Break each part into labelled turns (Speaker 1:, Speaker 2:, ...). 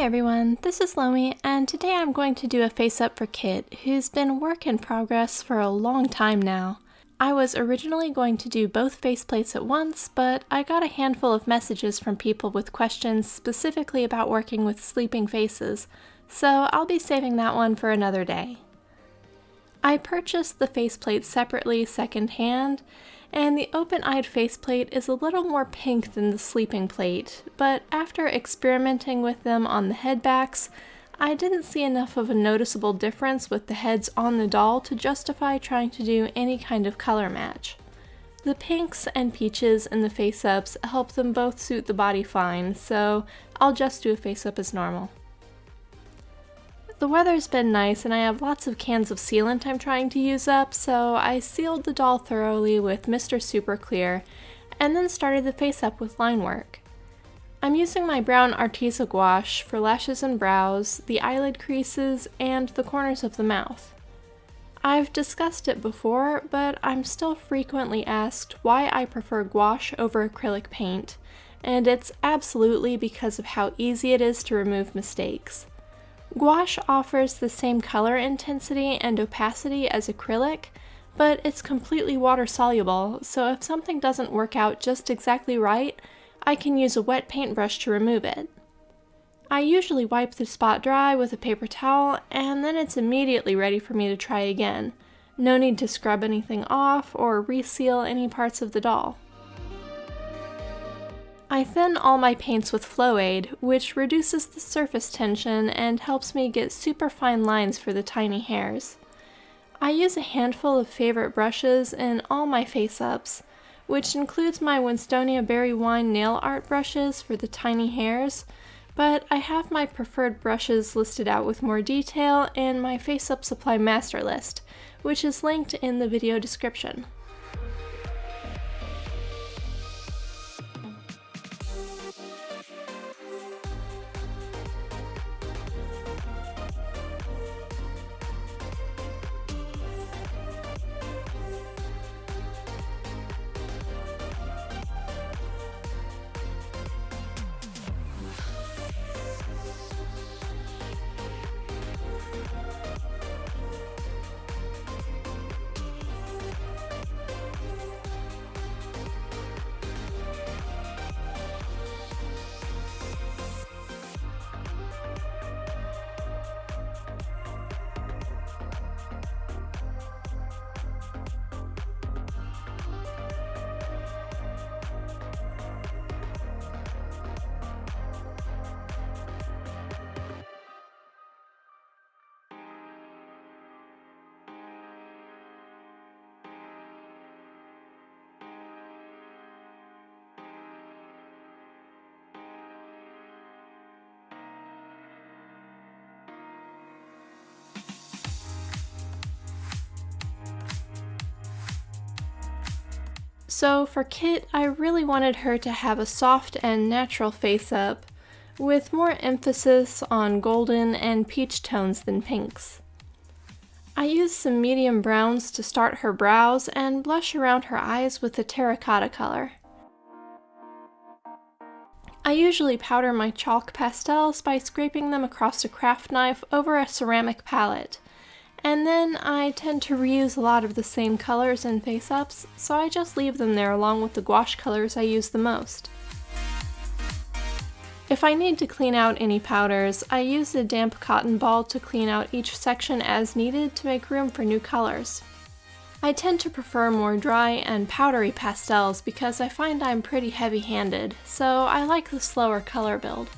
Speaker 1: everyone, this is Lomi, and today I'm going to do a face-up for Kit, who's been a work in progress for a long time now. I was originally going to do both faceplates at once, but I got a handful of messages from people with questions specifically about working with sleeping faces, so I'll be saving that one for another day. I purchased the faceplate separately secondhand, and the open-eyed faceplate is a little more pink than the sleeping plate, but after experimenting with them on the head backs, I didn't see enough of a noticeable difference with the heads on the doll to justify trying to do any kind of color match. The pinks and peaches in the face-ups help them both suit the body fine, so I'll just do a face-up as normal. The weather's been nice and I have lots of cans of sealant I'm trying to use up, so I sealed the doll thoroughly with Mr. Super Clear and then started the face up with line work. I'm using my brown Arteza gouache for lashes and brows, the eyelid creases, and the corners of the mouth. I've discussed it before, but I'm still frequently asked why I prefer gouache over acrylic paint, and it's absolutely because of how easy it is to remove mistakes. Gouache offers the same color intensity and opacity as acrylic, but it's completely water-soluble, so if something doesn't work out just exactly right, I can use a wet paintbrush to remove it. I usually wipe the spot dry with a paper towel, and then it's immediately ready for me to try again. No need to scrub anything off or reseal any parts of the doll. I thin all my paints with Flow Aid, which reduces the surface tension and helps me get super fine lines for the tiny hairs. I use a handful of favorite brushes in all my face-ups, which includes my Winstonia Berry Wine nail art brushes for the tiny hairs, but I have my preferred brushes listed out with more detail in my face-up supply master list, which is linked in the video description. So for Kit, I really wanted her to have a soft and natural face-up, with more emphasis on golden and peach tones than pinks. I used some medium browns to start her brows and blush around her eyes with a terracotta color. I usually powder my chalk pastels by scraping them across a craft knife over a ceramic palette. And then I tend to reuse a lot of the same colors in face-ups, so I just leave them there along with the gouache colors I use the most. If I need to clean out any powders, I use a damp cotton ball to clean out each section as needed to make room for new colors. I tend to prefer more dry and powdery pastels because I find I'm pretty heavy-handed, so I like the slower color build.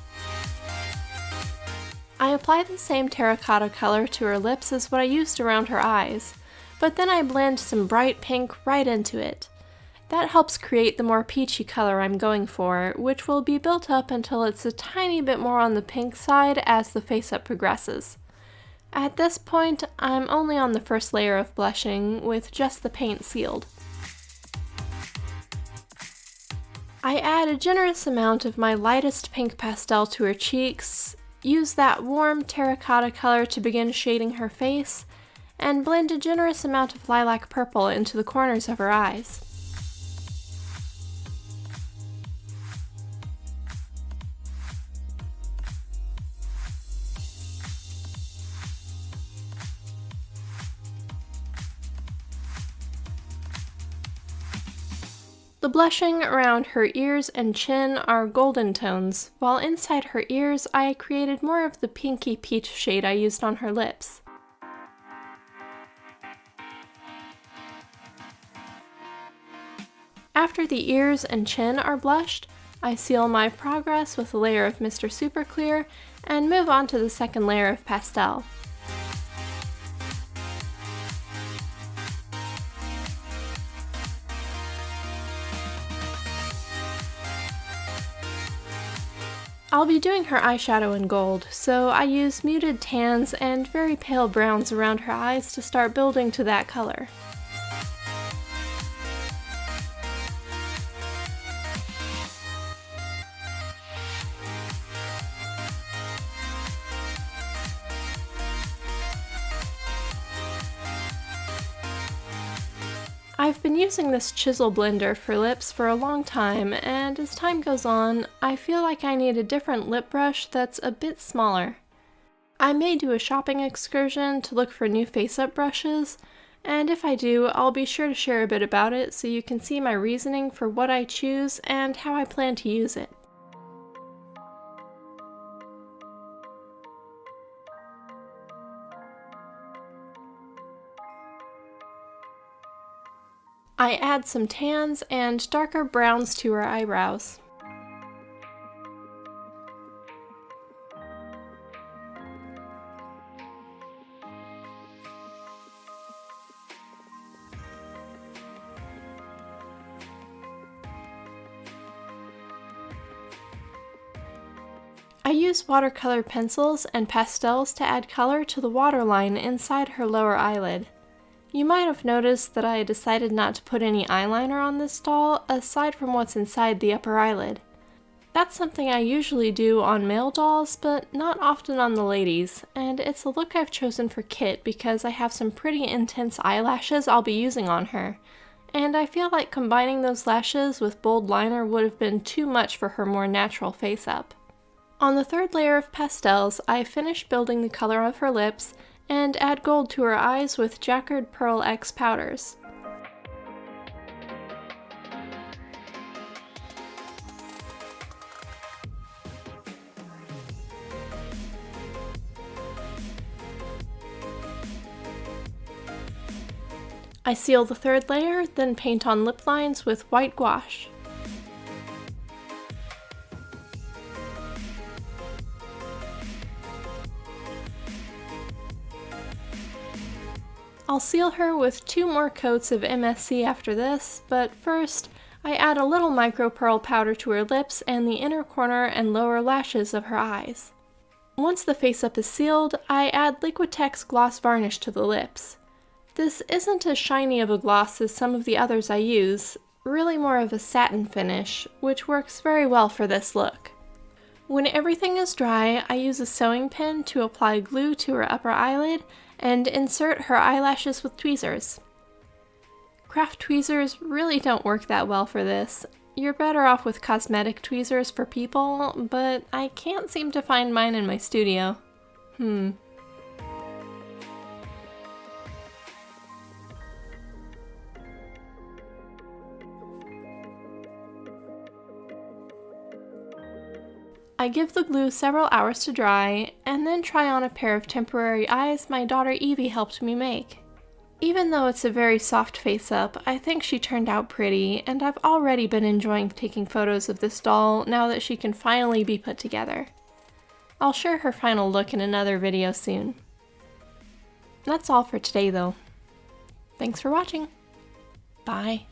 Speaker 1: I apply the same terracotta color to her lips as what I used around her eyes, but then I blend some bright pink right into it. That helps create the more peachy color I'm going for, which will be built up until it's a tiny bit more on the pink side as the face-up progresses. At this point, I'm only on the first layer of blushing, with just the paint sealed. I add a generous amount of my lightest pink pastel to her cheeks, use that warm terracotta color to begin shading her face, and blend a generous amount of lilac purple into the corners of her eyes. The blushing around her ears and chin are golden tones, while inside her ears I created more of the pinky peach shade I used on her lips. After the ears and chin are blushed, I seal my progress with a layer of Mr. Super Clear and move on to the second layer of pastel. I'll be doing her eyeshadow in gold, so I use muted tans and very pale browns around her eyes to start building to that color. I've been using this chisel blender for lips for a long time, and as time goes on, I feel like I need a different lip brush that's a bit smaller. I may do a shopping excursion to look for new face-up brushes, and if I do, I'll be sure to share a bit about it so you can see my reasoning for what I choose and how I plan to use it. I add some tans and darker browns to her eyebrows. I use watercolor pencils and pastels to add color to the waterline inside her lower eyelid. You might have noticed that I decided not to put any eyeliner on this doll aside from what's inside the upper eyelid. That's something I usually do on male dolls, but not often on the ladies, and it's a look I've chosen for Kit because I have some pretty intense eyelashes I'll be using on her, and I feel like combining those lashes with bold liner would have been too much for her more natural face-up. On the third layer of pastels, I finish building the color of her lips and add gold to her eyes with Jacquard Pearl X powders. I seal the third layer, then paint on lip lines with white gouache. I'll seal her with 2 more coats of MSC after this, but first, I add a little micro pearl powder to her lips and the inner corner and lower lashes of her eyes. Once the face-up is sealed, I add Liquitex gloss varnish to the lips. This isn't as shiny of a gloss as some of the others I use, really more of a satin finish, which works very well for this look. When everything is dry, I use a sewing pin to apply glue to her upper eyelid and insert her eyelashes with tweezers. Craft tweezers really don't work that well for this. You're better off with cosmetic tweezers for people, but I can't seem to find mine in my studio. I give the glue several hours to dry, and then try on a pair of temporary eyes my daughter Evie helped me make. Even though it's a very soft face-up, I think she turned out pretty, and I've already been enjoying taking photos of this doll now that she can finally be put together. I'll share her final look in another video soon. That's all for today though. Thanks for watching. Bye.